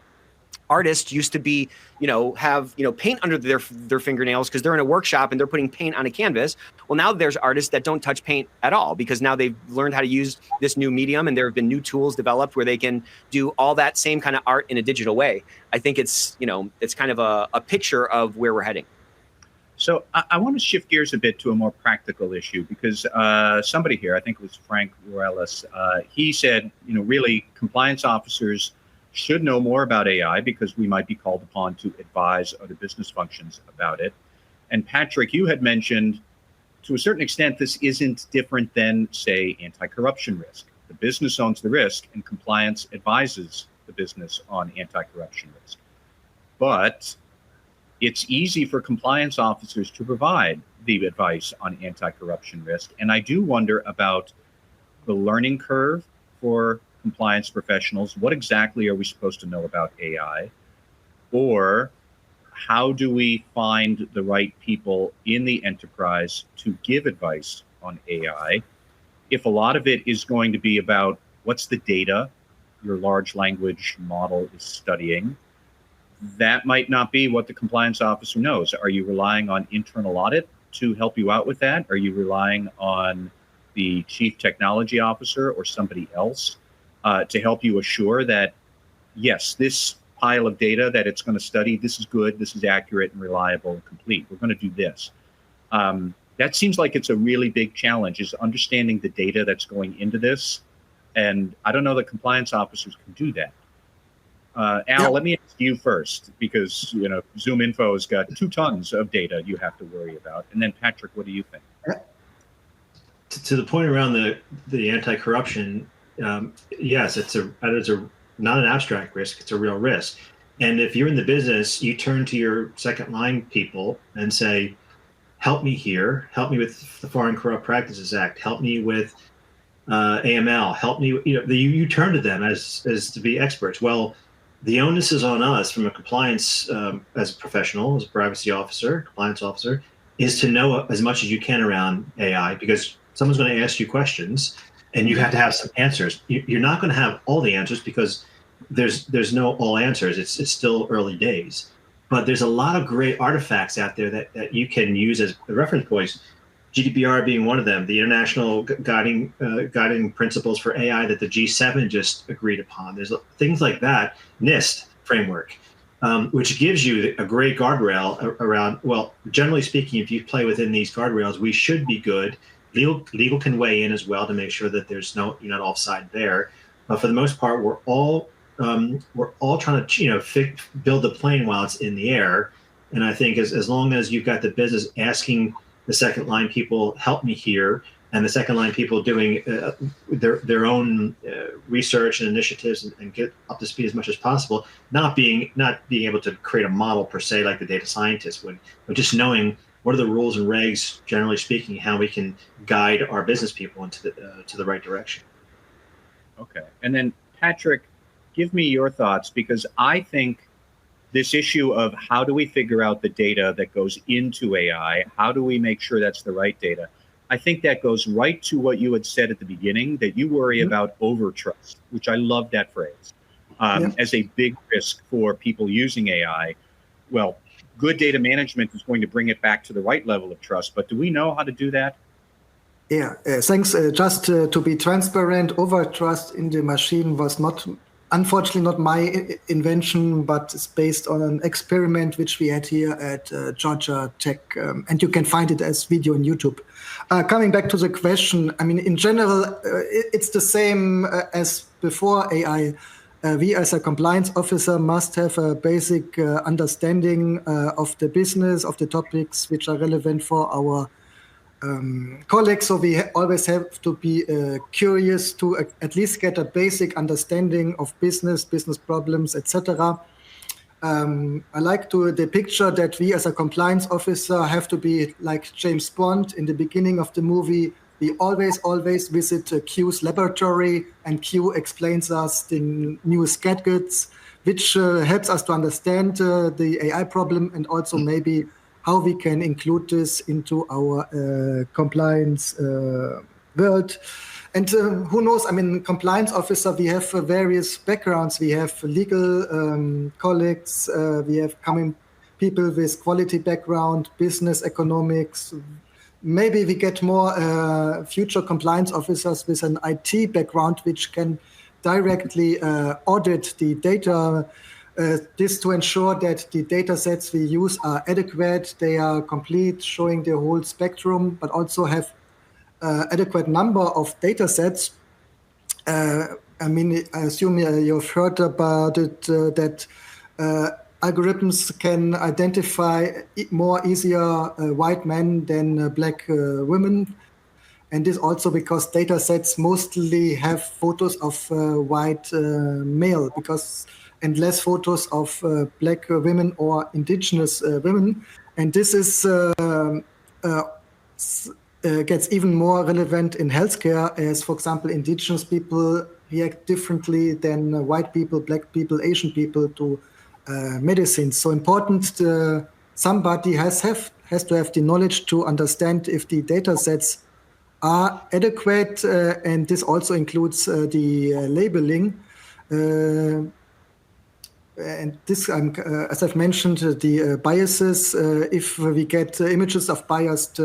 artists used to be, you know, have, you know, paint under their fingernails because they're in a workshop and they're putting paint on a canvas. Well, now there's artists that don't touch paint at all because now they've learned how to use this new medium and there have been new tools developed where they can do all that same kind of art in a digital way. I think it's, you know, it's kind of a picture of where we're heading. So I want to shift gears a bit to a more practical issue because somebody here, I think it was Frank Morales, he said, you know, really compliance officers should know more about AI because we might be called upon to advise other business functions about it. And Patrick, you had mentioned to a certain extent, this isn't different than, say, anti-corruption risk. The business owns the risk and compliance advises the business on anti-corruption risk. But it's easy for compliance officers to provide the advice on anti-corruption risk. And I do wonder about the learning curve for compliance professionals. What exactly are we supposed to know about AI? Or how do we find the right people in the enterprise to give advice on AI? If a lot of it is going to be about what's the data your large language model is studying, that might not be what the compliance officer knows. Are you relying on internal audit to help you out with that? Are you relying on the chief technology officer or somebody else to help you assure that, yes, this pile of data that it's going to study, this is good, this is accurate and reliable and complete. We're going to do this. That seems like it's a really big challenge, is understanding the data that's going into this. And I don't know that compliance officers can do that. Al, let me ask you first, because Zoom Info has got 2 tons of data you have to worry about. And then Patrick, what do you think? To the point around the anti-corruption, yes, it's not an abstract risk; it's a real risk. And if you're in the business, you turn to your second line people and say, "Help me here. Help me with the Foreign Corrupt Practices Act. Help me with AML. Help me." You turn to them as to be experts. Well, the onus is on us from a compliance as a professional, as a privacy officer, compliance officer, is to know as much as you can around AI, because someone's going to ask you questions and you have to have some answers. You're not going to have all the answers because there's no all answers. It's still early days, but there's a lot of great artifacts out there that you can use as reference points. GDPR being one of them, the international guiding principles for AI that the G7 just agreed upon. There's things like that, NIST framework, which gives you a great guardrail around, well, generally speaking, if you play within these guardrails, we should be good. Legal can weigh in as well to make sure that you're not offside there. But for the most part, we're all trying to build the plane while it's in the air. And I think as long as you've got the business asking the second line people, help me here, and the second line people doing their own research and initiatives and get up to speed as much as possible, not being able to create a model per se like the data scientist would, but just knowing what are the rules and regs, generally speaking, how we can guide our business people into the right direction. Okay, and then Patrick, give me your thoughts, because I think this issue of how do we figure out the data that goes into AI, how do we make sure that's the right data? I think that goes right to what you had said at the beginning, that you worry about overtrust, which I love that phrase, as a big risk for people using AI. Well, good data management is going to bring it back to the right level of trust, but do we know how to do that? Yeah, thanks. Just to be transparent, overtrust in the machine was unfortunately not my invention, but it's based on an experiment which we had here at Georgia Tech, and you can find it as video on YouTube. Coming back to the question, I mean, in general, it's the same as before AI. We as a compliance officer must have a basic understanding of the business, of the topics which are relevant for our colleagues. So we always have to be curious to at least get a basic understanding of business problems, etc. I like the picture that we as a compliance officer have to be like James Bond in the beginning of the movie. We always visit Q's laboratory, and Q explains us the newest gadgets, which helps us to understand the AI problem, and also maybe how we can include this into our compliance world. And who knows, I mean, compliance officer, we have various backgrounds. We have legal colleagues, we have people with quality background, business economics. Maybe we get more future compliance officers with an IT background, which can directly audit the data, this to ensure that the data sets we use are adequate, they are complete, showing the whole spectrum, but also have adequate number of data sets. I mean, I assume you've heard about it, that algorithms can identify more easier white men than black women. And this also because data sets mostly have photos of white male, and less photos of black women or indigenous women. And this is gets even more relevant in healthcare, as, for example, indigenous people react differently than white people, black people, Asian people to medicine. So important, somebody has to have the knowledge to understand if the data sets are adequate, and this also includes the labeling. And this, as I've mentioned, the biases, if we get images of biased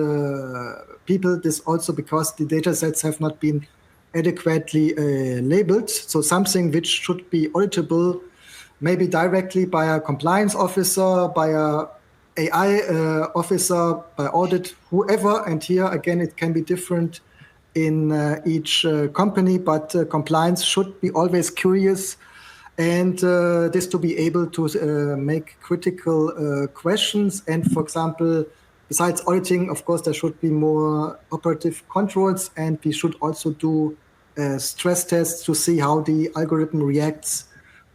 people, this also because the data sets have not been adequately labeled. So something which should be auditable, maybe directly by a compliance officer, by a AI officer, by audit, whoever, and here again it can be different in each company, but compliance should be always curious, and this to be able to make critical questions. And for example, besides auditing, of course, there should be more operative controls, and we should also do stress tests to see how the algorithm reacts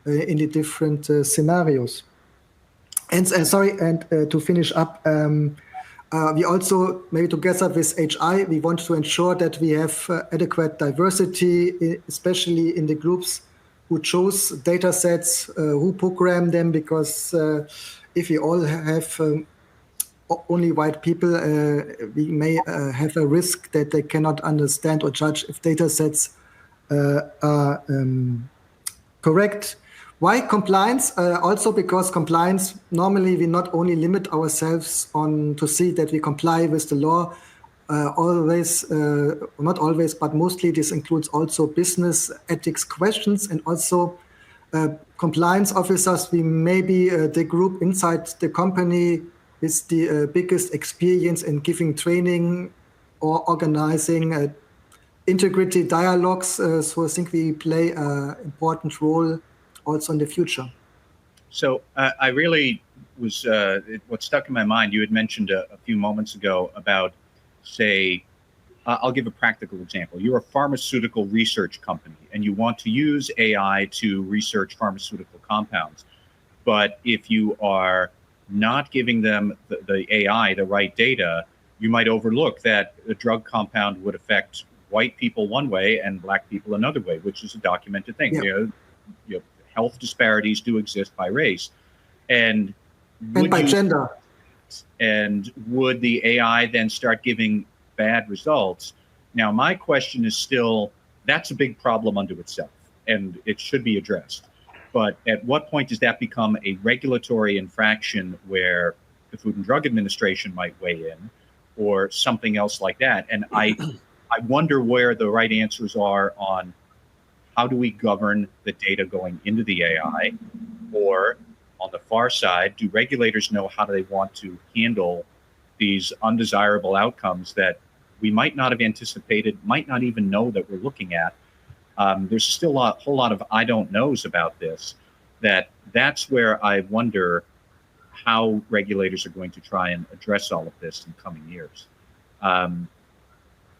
in the different scenarios. And to finish up, we also, maybe together with HI, we want to ensure that we have adequate diversity, especially in the groups who chose data sets, who program them, because if we all have only white people, we may have a risk that they cannot understand or judge if data sets are correct. Why compliance? Also because compliance, normally we not only limit ourselves on to see that we comply with the law, always, not always, but mostly this includes also business ethics questions, and also compliance officers. We may be the group inside the company with the biggest experience in giving training or organizing integrity dialogues. So I think we play an important role also in the future. So I really was, what stuck in my mind, you had mentioned a few moments ago about, say, I'll give a practical example. You're a pharmaceutical research company and you want to use AI to research pharmaceutical compounds. But if you are not giving them the AI the right data, you might overlook that a drug compound would affect white people one way and black people another way, which is a documented thing. Yeah. You know, health disparities do exist by race. And by gender. And would the AI then start giving bad results? Now, my question is still, that's a big problem unto itself, and it should be addressed. But at what point does that become a regulatory infraction where the Food and Drug Administration might weigh in or something else like that? And I wonder where the right answers are on how do we govern the data going into the AI, or on the far side, do regulators know how they want to handle these undesirable outcomes that we might not have anticipated, might not even know that we're looking at? There's still a whole lot of I don't knows about this. That's where I wonder how regulators are going to try and address all of this in coming years.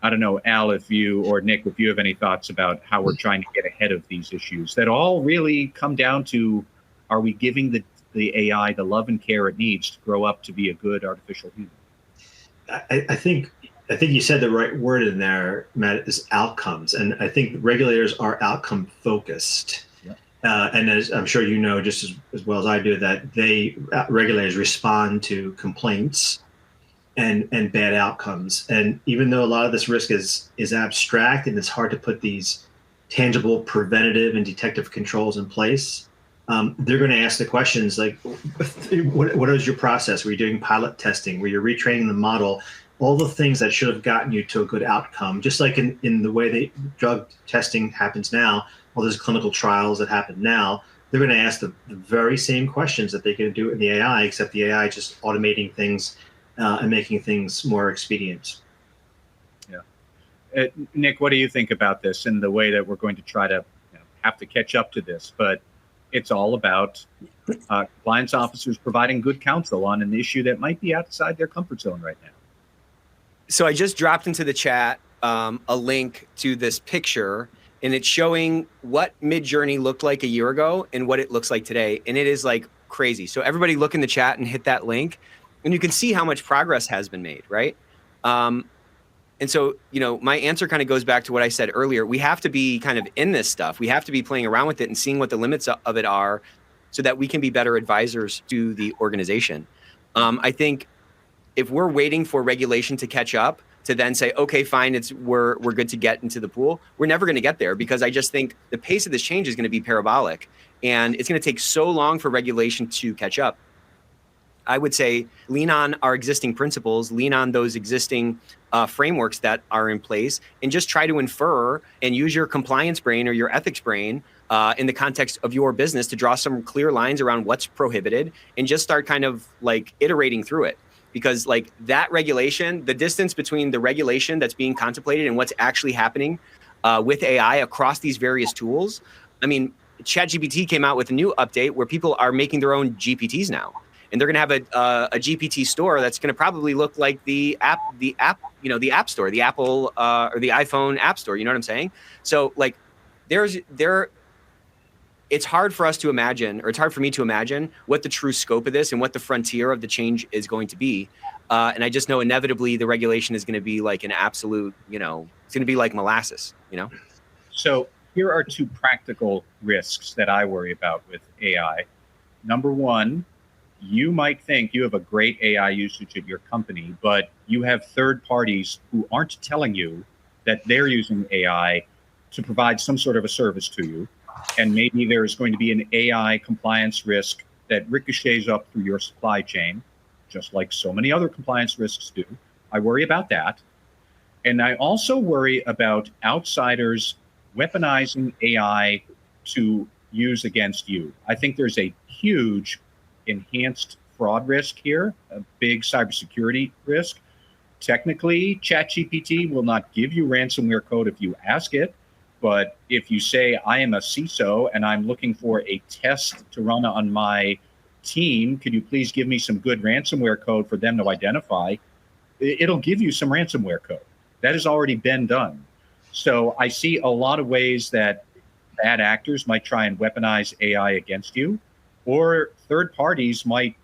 I don't know, Al, if you or Nick, if you have any thoughts about how we're trying to get ahead of these issues that all really come down to, are we giving the AI the love and care it needs to grow up to be a good artificial human? I think you said the right word in there, Matt, is outcomes. And I think regulators are outcome focused. Yeah. And as I'm sure you know, just as well as I do, that regulators respond to complaints and bad outcomes. And even though a lot of this risk is abstract and it's hard to put these tangible preventative and detective controls in place, they're going to ask the questions like, what is your process? Were you doing pilot testing? Were you retraining the model? All the things that should have gotten you to a good outcome, just like in the way that drug testing happens now, all those clinical trials that happen now, they're going to ask the very same questions that they can do in the AI, except the AI just automating things and making things more expedient. Yeah. Nick, what do you think about this and the way that we're going to try to have to catch up to this? But it's all about compliance officers providing good counsel on an issue that might be outside their comfort zone right now. So I just dropped into the chat a link to this picture, and it's showing what Midjourney looked like a year ago and what it looks like today. And it is like crazy. So everybody look in the chat and hit that link, and you can see how much progress has been made, right? And so, my answer kind of goes back to what I said earlier. We have to be kind of in this stuff. We have to be playing around with it and seeing what the limits of it are so that we can be better advisors to the organization. I think if we're waiting for regulation to catch up to then say, okay, fine, we're good to get into the pool, we're never going to get there, because I just think the pace of this change is going to be parabolic, and it's going to take so long for regulation to catch up. I would say lean on our existing principles, lean on those existing frameworks that are in place, and just try to infer and use your compliance brain or your ethics brain in the context of your business to draw some clear lines around what's prohibited and just start kind of like iterating through it. Because like that regulation, the distance between the regulation that's being contemplated and what's actually happening with AI across these various tools. I mean, ChatGPT came out with a new update where people are making their own GPTs now. And they're going to have a GPT store that's going to probably look like the app, the App Store, the Apple or the iPhone App Store. You know what I'm saying? So like it's hard for us to imagine, or it's hard for me to imagine what the true scope of this and what the frontier of the change is going to be. And I just know inevitably the regulation is going to be like an absolute, it's going to be like molasses, So here are two practical risks that I worry about with AI. Number one, you might think you have a great AI usage at your company, but you have third parties who aren't telling you that they're using AI to provide some sort of a service to you. And maybe there's going to be an AI compliance risk that ricochets up through your supply chain, just like so many other compliance risks do. I worry about that. And I also worry about outsiders weaponizing AI to use against you. I think there's a huge enhanced fraud risk here, a big cybersecurity risk. Technically, ChatGPT will not give you ransomware code if you ask it. But if you say, I am a CISO and I'm looking for a test to run on my team, could you please give me some good ransomware code for them to identify? It'll give you some ransomware code. That has already been done. So I see a lot of ways that bad actors might try and weaponize AI against you, or third parties might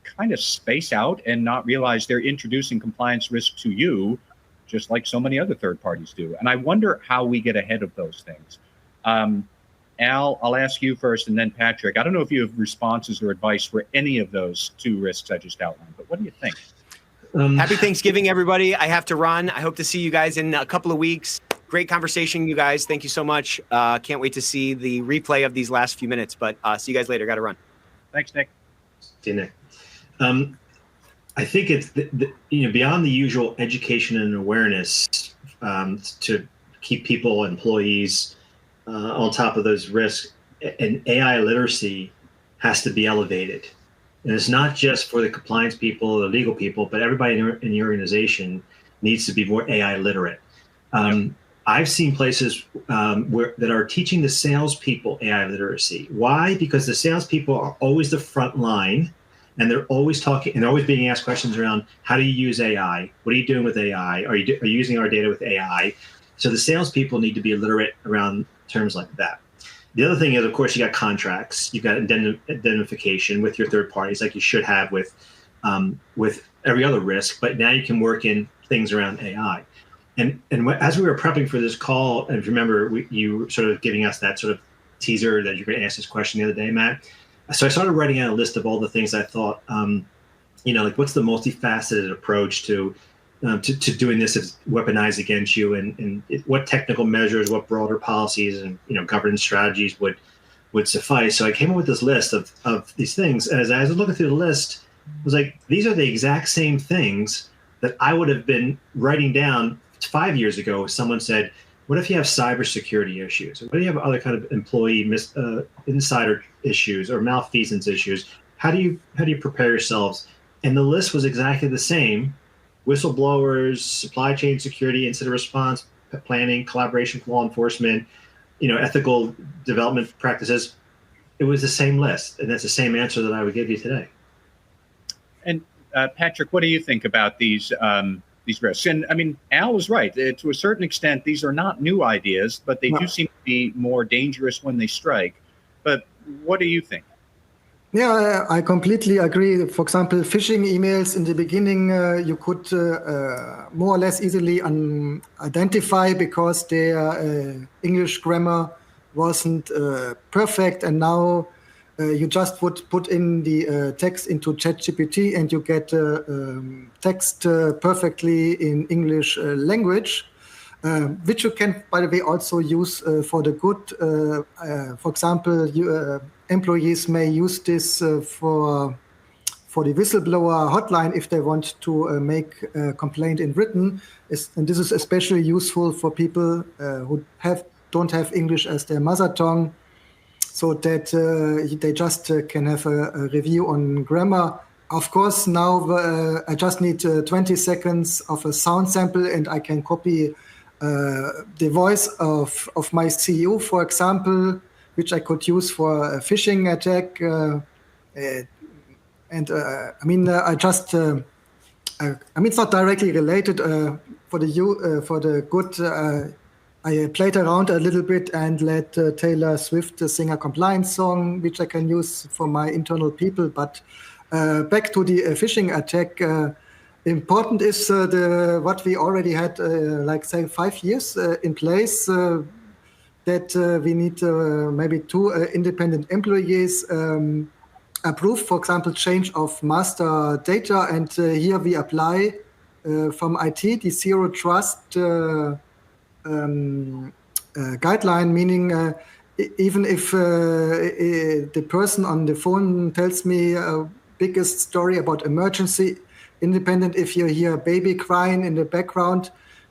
kind of space out and not realize they're introducing compliance risk to you, just like so many other third parties do. And I wonder how we get ahead of those things. Al, I'll ask you first, and then Patrick. I don't know if you have responses or advice for any of those two risks I just outlined, but what do you think? Happy Thanksgiving, everybody. I have to run. I hope to see you guys in a couple of weeks. Great conversation, you guys. Thank you so much. Can't wait to see the replay of these last few minutes, but see you guys later. Got to run. Thanks, Nick. See you, Nick. I think it's beyond the usual education and awareness to keep people, employees on top of those risks, and AI literacy has to be elevated. And it's not just for the compliance people, the legal people, but everybody in the organization needs to be more AI literate. I've seen places that are teaching the salespeople AI literacy. Why? Because the salespeople are always the front line, and they're always talking, and they're always being asked questions around how do you use AI? What are you doing with AI? Are you using our data with AI? So the salespeople need to be literate around terms like that. The other thing is, of course, you got contracts, you've got indemnification with your third parties, like you should have with every other risk. But now you can work in things around AI. And as we were prepping for this call, and remember, you were sort of giving us that sort of teaser that you're going to ask this question the other day, Matt. So I started writing out a list of all the things I thought, like what's the multifaceted approach to doing this if weaponized against you, and what technical measures, what broader policies and governance strategies would suffice. So I came up with this list of these things, and as I was looking through the list, I was like, these are the exact same things that I would have been writing down 5 years ago. Someone said, what if you have cybersecurity issues? What if you have other kind of employee insider issues or malfeasance issues? How do you prepare yourselves? And the list was exactly the same: whistleblowers, supply chain security, incident response planning, collaboration with law enforcement, ethical development practices. It was the same list, and that's the same answer that I would give you today. And Patrick, what do you think about these risks? And I mean, Al was right. To a certain extent, these are not new ideas, but they do seem to be more dangerous when they strike. But what do you think? Yeah, I completely agree. For example, phishing emails in the beginning, you could more or less easily identify because their English grammar wasn't perfect. And now you just would put in the text into ChatGPT and you get text perfectly in English language, which you can, by the way, also use for the good. For example, employees may use this for the whistleblower hotline if they want to make a complaint in written. And this is especially useful for people who don't have English as their mother tongue. so that they just can have a review on grammar. Of course, now I just need 20 seconds of a sound sample, and I can copy the voice of my CEO, for example, which I could use for a phishing attack. I just, it's not directly related. For the good, I played around a little bit and let Taylor Swift sing a compliance song, which I can use for my internal people. But back to the phishing attack. Important is what we already had, 5 years in place. That we need maybe 2 independent employees approve, for example, change of master data. And here we apply from IT the zero trust guideline, meaning even if the person on the phone tells me a biggest story about emergency, independent if you hear a baby crying in the background,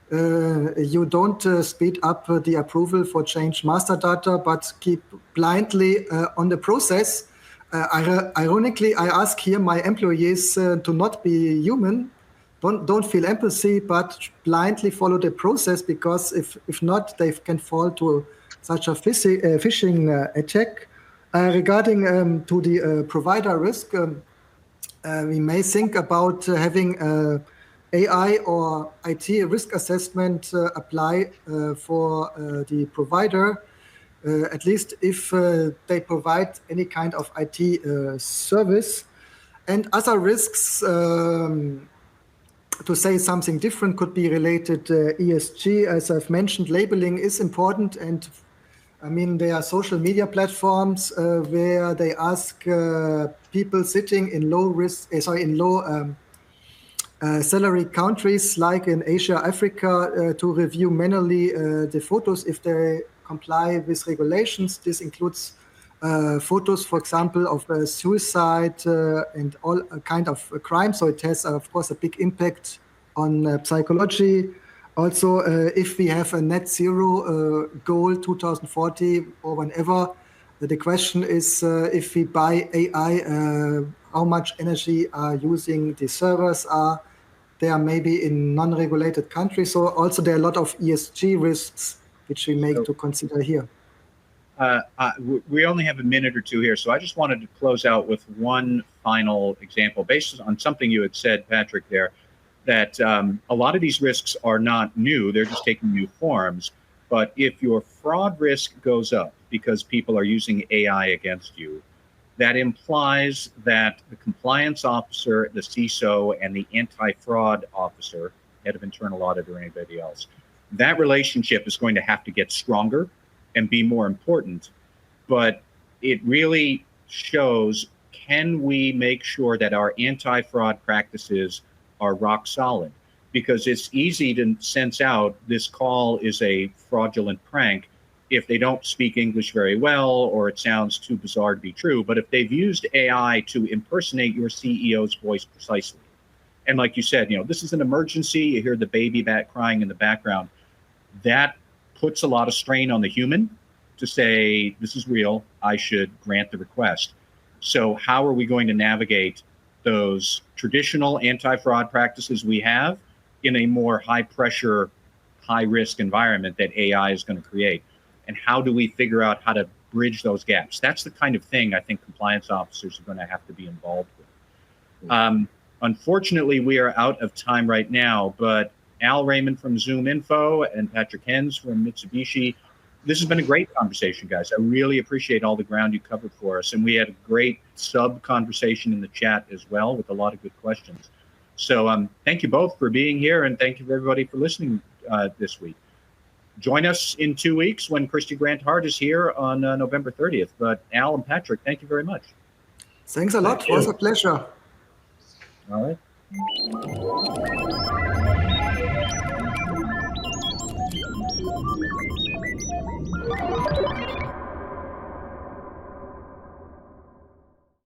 you don't speed up the approval for change master data, but keep blindly on the process. Ironically, I ask here my employees to not be human, don't feel empathy, but blindly follow the process, because if not, they can fall to such a phishing attack. Regarding to the provider risk, we may think about having AI or IT risk assessment apply for the provider, at least if they provide any kind of IT service. And other risks, to say something different, could be related ESG. As I've mentioned, labeling is important, and there are social media platforms where they ask people sitting in low salary countries like in Asia, Africa, to review manually the photos if they comply with regulations. This includes photos, for example, of suicide and all kind of crime. So it has, of course, a big impact on psychology. Also, if we have a net zero goal 2040 or whenever, the question is if we buy AI, how much energy are using the servers are. They are maybe in non-regulated countries. So also there are a lot of ESG risks which we make to consider here. We only have a minute or two here, so I just wanted to close out with one final example based on something you had said, Patrick, there, that a lot of these risks are not new. They're just taking new forms. But if your fraud risk goes up because people are using AI against you, that implies that the compliance officer, the CISO, and the anti-fraud officer, head of internal audit or anybody else, that relationship is going to have to get stronger and be more important. But it really shows, can we make sure that our anti-fraud practices are rock solid? Because it's easy to sense out this call is a fraudulent prank if they don't speak English very well or it sounds too bizarre to be true. But if they've used AI to impersonate your CEO's voice precisely, and like you said, this is an emergency, you hear the baby crying in the background, that puts a lot of strain on the human to say, this is real, I should grant the request. So how are we going to navigate those traditional anti-fraud practices we have in a more high-pressure, high-risk environment that AI is going to create? And how do we figure out how to bridge those gaps? That's the kind of thing I think compliance officers are going to have to be involved with. Unfortunately, we are out of time right now, but Al Raymond from Zoom Info and Patrick Hens from Mitsubishi, this has been a great conversation, guys. I really appreciate all the ground you covered for us. And we had a great sub-conversation in the chat as well with a lot of good questions. So thank you both for being here, and thank you for everybody for listening this week. Join us in 2 weeks when Christy Grant Hart is here on November 30th. But Al and Patrick, thank you very much. Thanks a lot. It was a pleasure. All right.